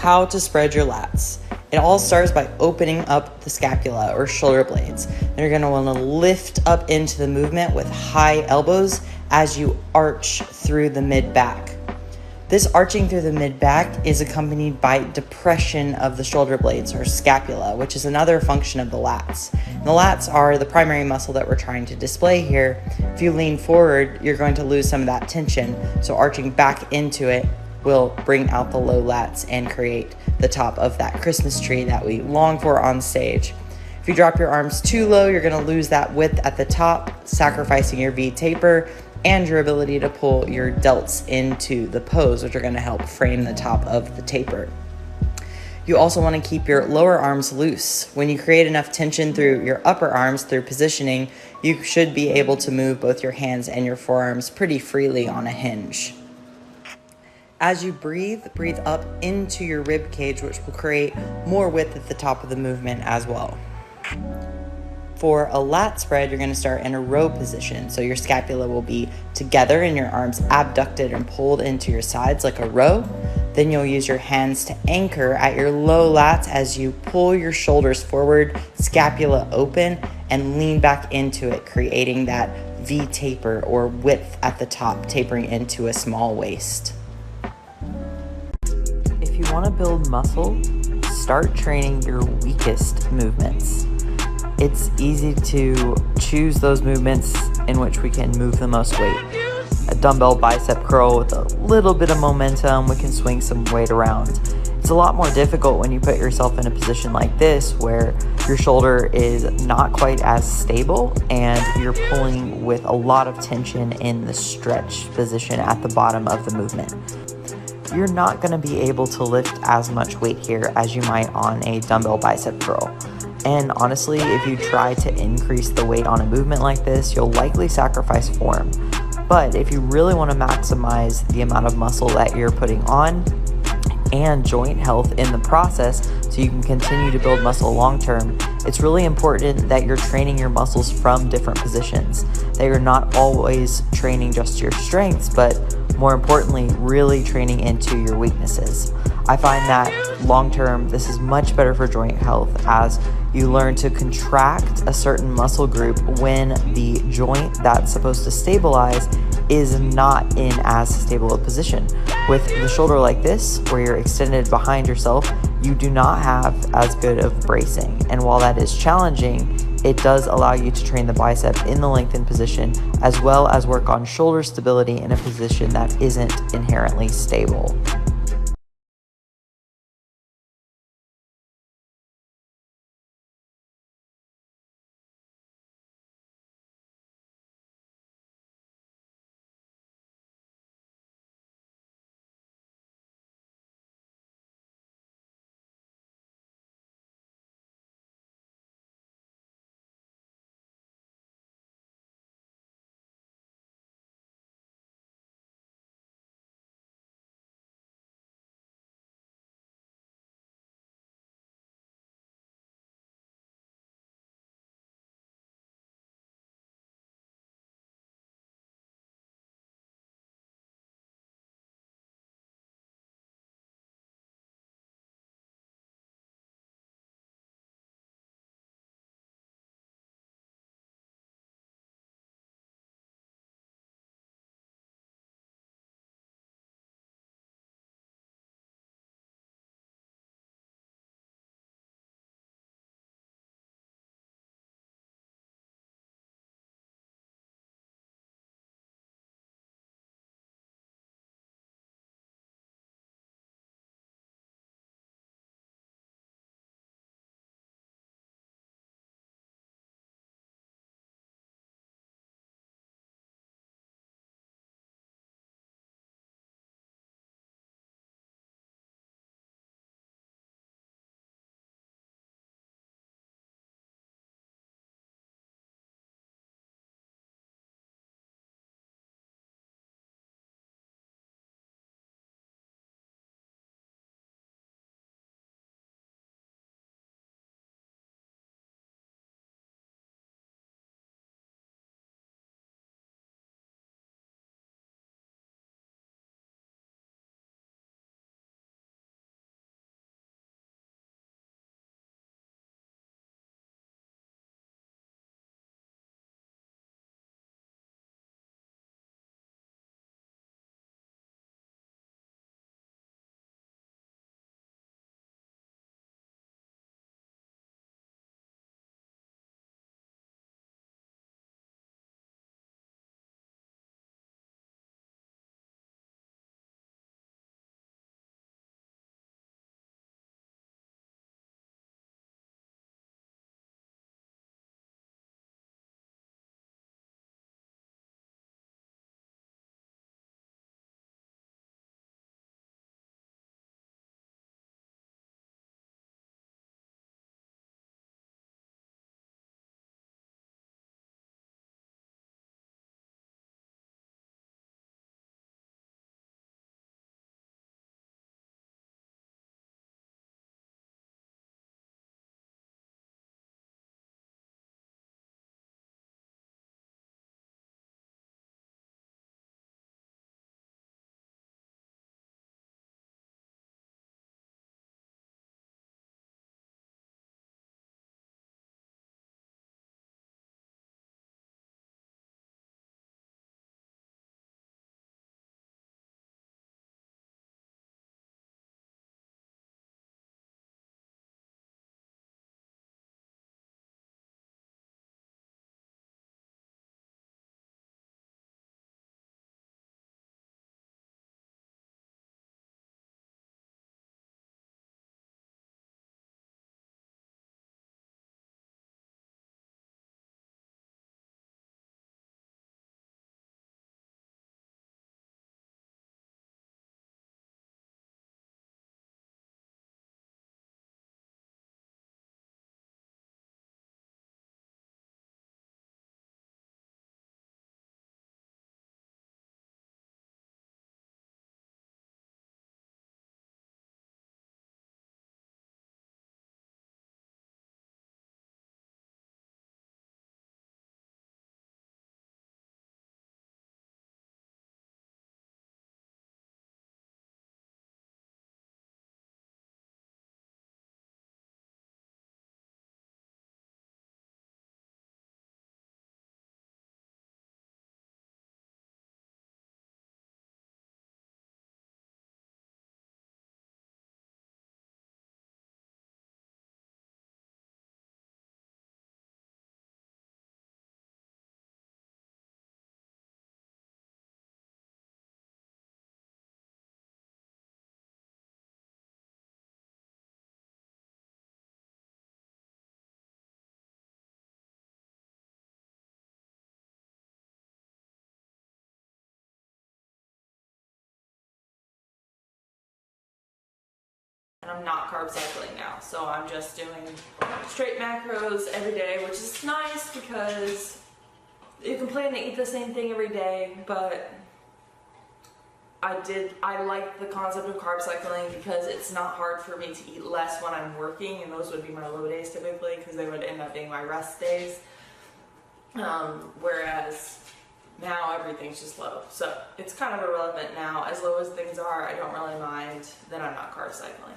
how to spread your lats. It all starts by opening up the scapula or shoulder blades. And you're going to want to lift up into the movement with high elbows as you arch through the mid-back. This arching through the mid-back is accompanied by depression of the shoulder blades or scapula, which is another function of the lats. And the lats are the primary muscle that we're trying to display here. If you lean forward, you're going to lose some of that tension. So arching back into it will bring out the low lats and create the top of that Christmas tree that we long for on stage. If you drop your arms too low, you're going to lose that width at the top, sacrificing your V taper and your ability to pull your delts into the pose, which are going to help frame the top of the taper. You also want to keep your lower arms loose. When you create enough tension through your upper arms through positioning, you should be able to move both your hands and your forearms pretty freely on a hinge. As you breathe up into your rib cage, which will create more width at the top of the movement as well. For a lat spread, you're going to start in a row position. So your scapula will be together and your arms abducted and pulled into your sides like a row. Then you'll use your hands to anchor at your low lats as you pull your shoulders forward, scapula open, and lean back into it, creating that V taper or width at the top, tapering into a small waist. If you want to build muscle, start training your weakest movements. It's easy to choose those movements in which we can move the most weight. A dumbbell bicep curl with a little bit of momentum, we can swing some weight around. It's a lot more difficult when you put yourself in a position like this where your shoulder is not quite as stable and you're pulling with a lot of tension in the stretch position at the bottom of the movement. You're not going to be able to lift as much weight here as you might on a dumbbell bicep curl. And honestly, if you try to increase the weight on a movement like this, you'll likely sacrifice form. But if you really want to maximize the amount of muscle that you're putting on and joint health in the process so you can continue to build muscle long term, it's really important that you're training your muscles from different positions, that you're not always training just your strengths, but more importantly, really training into your weaknesses. I find that long term, this is much better for joint health as you learn to contract a certain muscle group when the joint that's supposed to stabilize is not in as stable a position. With the shoulder like this, where you're extended behind yourself, you do not have as good of bracing. And while that is challenging, it does allow you to train the bicep in the lengthened position, as well as work on shoulder stability in a position that isn't inherently stable. and I'm not carb cycling now. So I'm just doing straight macros every day, which is nice because you can plan to eat the same thing every day, but I like the concept of carb cycling because it's not hard for me to eat less when I'm working, and those would be my low days typically because they would end up being my rest days. Whereas now everything's just low. So it's kind of irrelevant now. As low as things are, I don't really mind that I'm not carb cycling.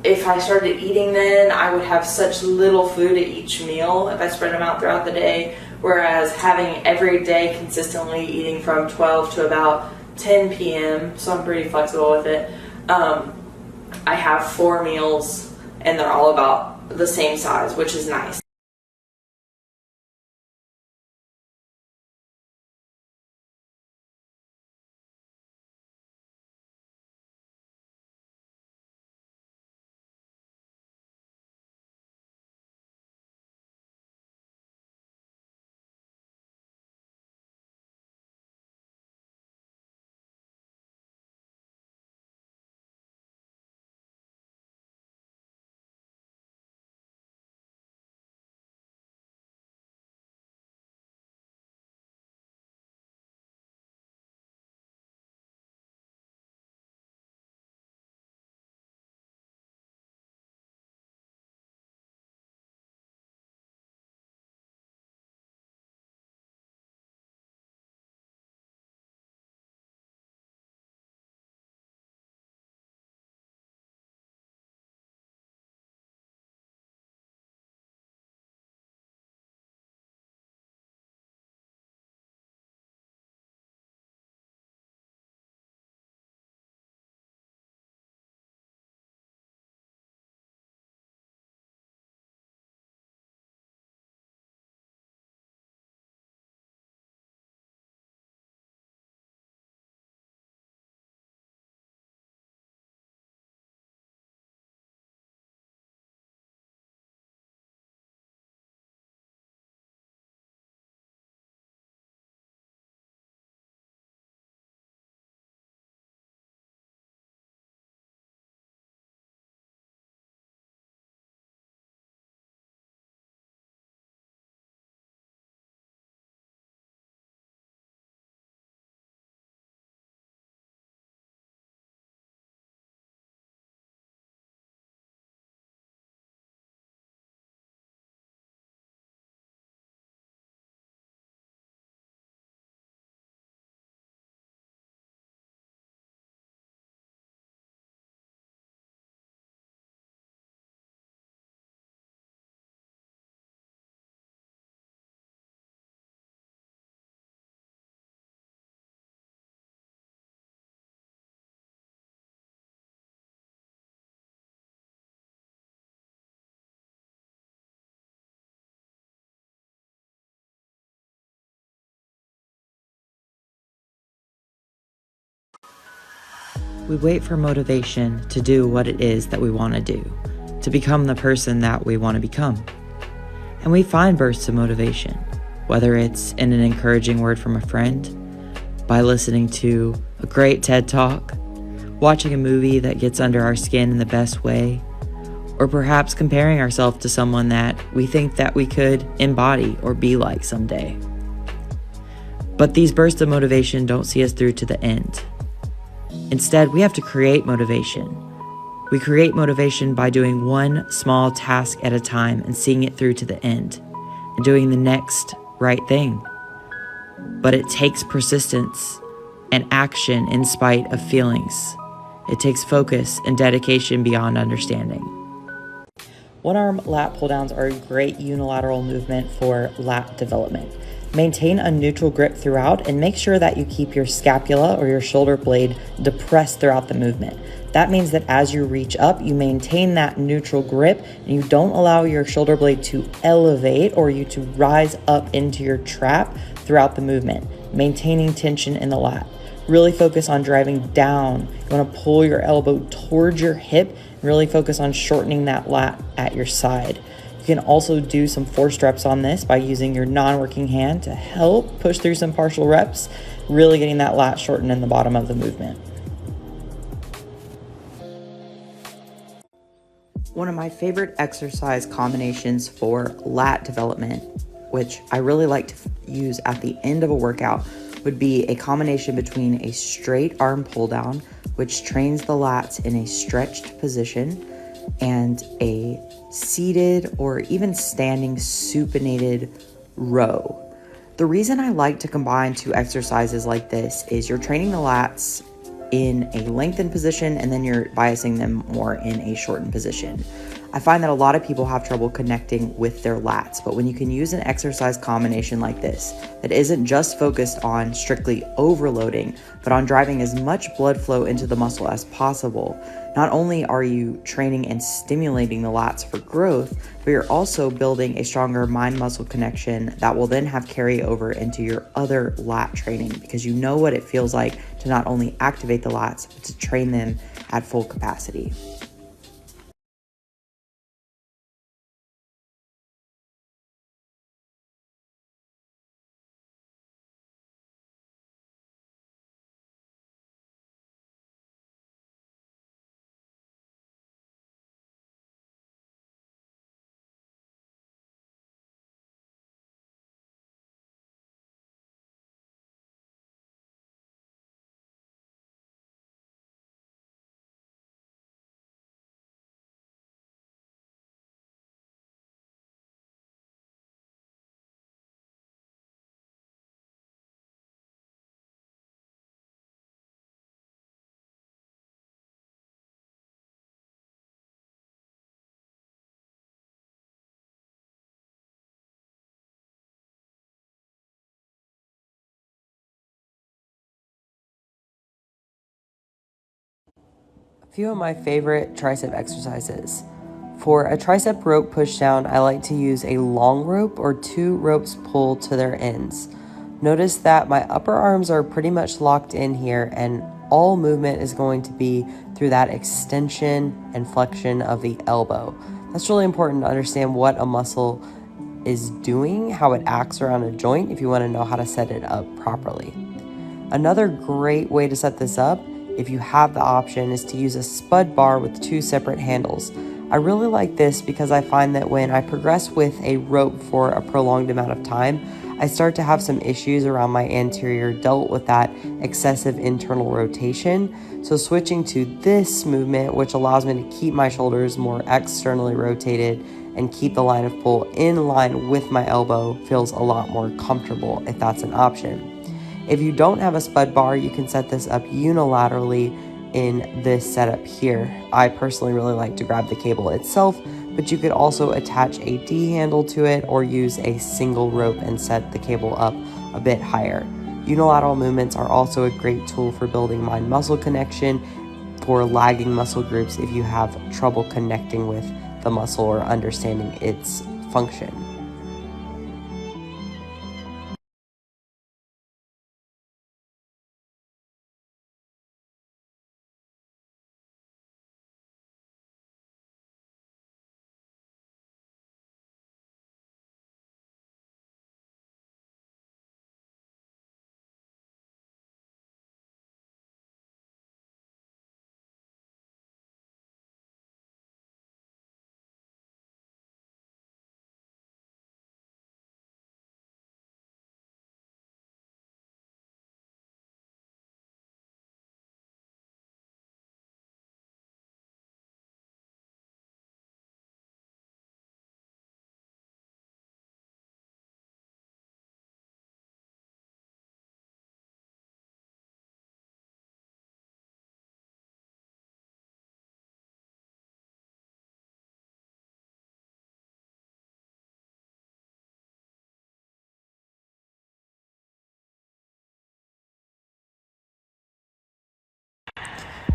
if I started eating then, I would have such little food at each meal if I spread them out throughout the day. Whereas having every day consistently eating from 12 to about 10 p.m., so I'm pretty flexible with it. I have 4 meals and they're all about the same size, which is nice. We wait for motivation to do what it is that we want to do, to become the person that we want to become. And we find bursts of motivation, whether it's in an encouraging word from a friend, by listening to a great TED Talk, watching a movie that gets under our skin in the best way, or perhaps comparing ourselves to someone that we think that we could embody or be like someday. But these bursts of motivation don't see us through to the end. Instead, we have to create motivation. We create motivation by doing one small task at a time and seeing it through to the end, and doing the next right thing. But it takes persistence and action in spite of feelings. It takes focus and dedication beyond understanding. One-arm lat pull-downs are a great unilateral movement for lat development. Maintain a neutral grip throughout and make sure that you keep your scapula or your shoulder blade depressed throughout the movement. That means that as you reach up, you maintain that neutral grip and you don't allow your shoulder blade to elevate or you to rise up into your trap throughout the movement, maintaining tension in the lat. Really focus on driving down. You want to pull your elbow towards your hip and really focus on shortening that lat at your side. You can also do some forced reps on this by using your non-working hand to help push through some partial reps, really getting that lat shortened in the bottom of the movement. One of my favorite exercise combinations for lat development, which I really like to use at the end of a workout, would be a combination between a straight arm pull down, which trains the lats in a stretched position, and a seated or even standing supinated row. The reason I like to combine two exercises like this is you're training the lats in a lengthened position, and then you're biasing them more in a shortened position. I find that a lot of people have trouble connecting with their lats, but when you can use an exercise combination like this that isn't just focused on strictly overloading, but on driving as much blood flow into the muscle as possible, not only are you training and stimulating the lats for growth, but you're also building a stronger mind-muscle connection that will then have carry over into your other lat training, because you know what it feels like to not only activate the lats, but to train them at full capacity. A few of my favorite tricep exercises. For a tricep rope push down, I like to use a long rope or 2 ropes pulled to their ends. Notice that my upper arms are pretty much locked in here, and all movement is going to be through that extension and flexion of the elbow. That's really important to understand what a muscle is doing, how it acts around a joint, if you want to know how to set it up properly. Another great way to set this up, if you have the option, is to use a spud bar with 2 separate handles. I really like this because I find that when I progress with a rope for a prolonged amount of time, I start to have some issues around my anterior delt with that excessive internal rotation. So switching to this movement, which allows me to keep my shoulders more externally rotated and keep the line of pull in line with my elbow, feels a lot more comfortable if that's an option. If you don't have a spud bar, you can set this up unilaterally in this setup here. I personally really like to grab the cable itself, but you could also attach a D handle to it or use a single rope and set the cable up a bit higher. Unilateral movements are also a great tool for building mind-muscle connection for lagging muscle groups if you have trouble connecting with the muscle or understanding its function.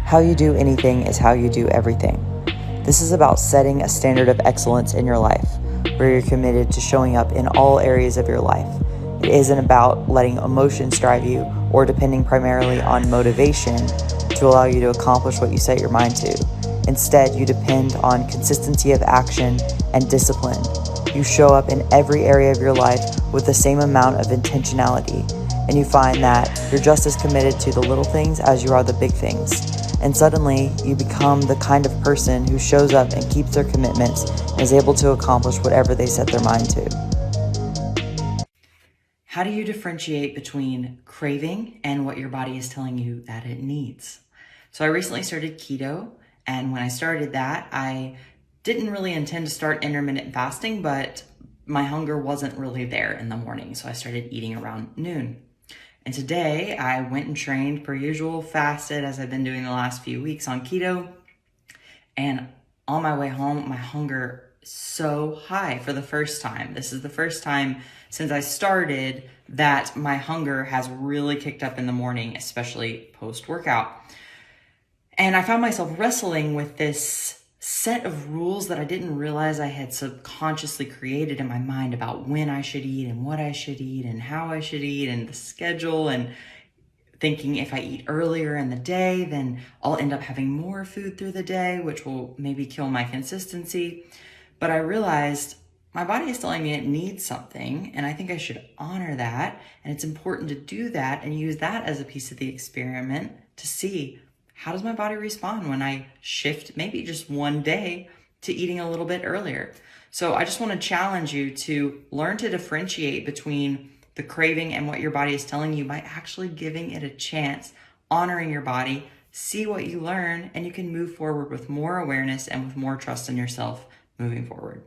How you do anything is how you do everything. This is about setting a standard of excellence in your life, where you're committed to showing up in all areas of your life. It isn't about letting emotions drive you or depending primarily on motivation to allow you to accomplish what you set your mind to. Instead, you depend on consistency of action and discipline. You show up in every area of your life with the same amount of intentionality, and you find that you're just as committed to the little things as you are the big things. And suddenly, you become the kind of person who shows up and keeps their commitments and is able to accomplish whatever they set their mind to. How do you differentiate between craving and what your body is telling you that it needs? So I recently started keto, and when I started that, I didn't really intend to start intermittent fasting, but my hunger wasn't really there in the morning, so I started eating around noon. And today I went and trained per usual, fasted as I've been doing the last few weeks on keto. And on my way home, my hunger is so high for the first time. This is the first time since I started that my hunger has really kicked up in the morning, especially post-workout. And I found myself wrestling with this set of rules that I didn't realize I had subconsciously created in my mind about when I should eat and what I should eat and how I should eat and the schedule, and thinking if I eat earlier in the day, then I'll end up having more food through the day, which will maybe kill my consistency. But I realized my body is telling me it needs something, and I think I should honor that. And it's important to do that and use that as a piece of the experiment to see, how does my body respond when I shift maybe just one day to eating a little bit earlier? So I just want to challenge you to learn to differentiate between the craving and what your body is telling you by actually giving it a chance, honoring your body, see what you learn, and you can move forward with more awareness and with more trust in yourself moving forward.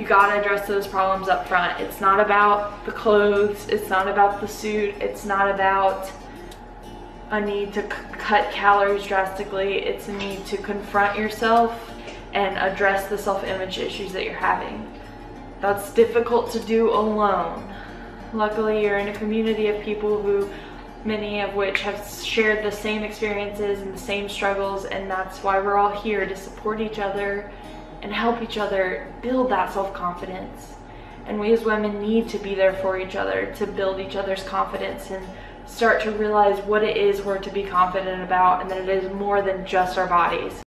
You gotta address those problems up front. It's not about the clothes, it's not about the suit, it's not about a need to cut calories drastically. It's a need to confront yourself and address the self-image issues that you're having. That's difficult to do alone. Luckily, you're in a community of people who, many of which have shared the same experiences and the same struggles, and that's why we're all here, to support each other and help each other build that self-confidence. And we as women need to be there for each other to build each other's confidence and start to realize what it is we're to be confident about, and that it is more than just our bodies.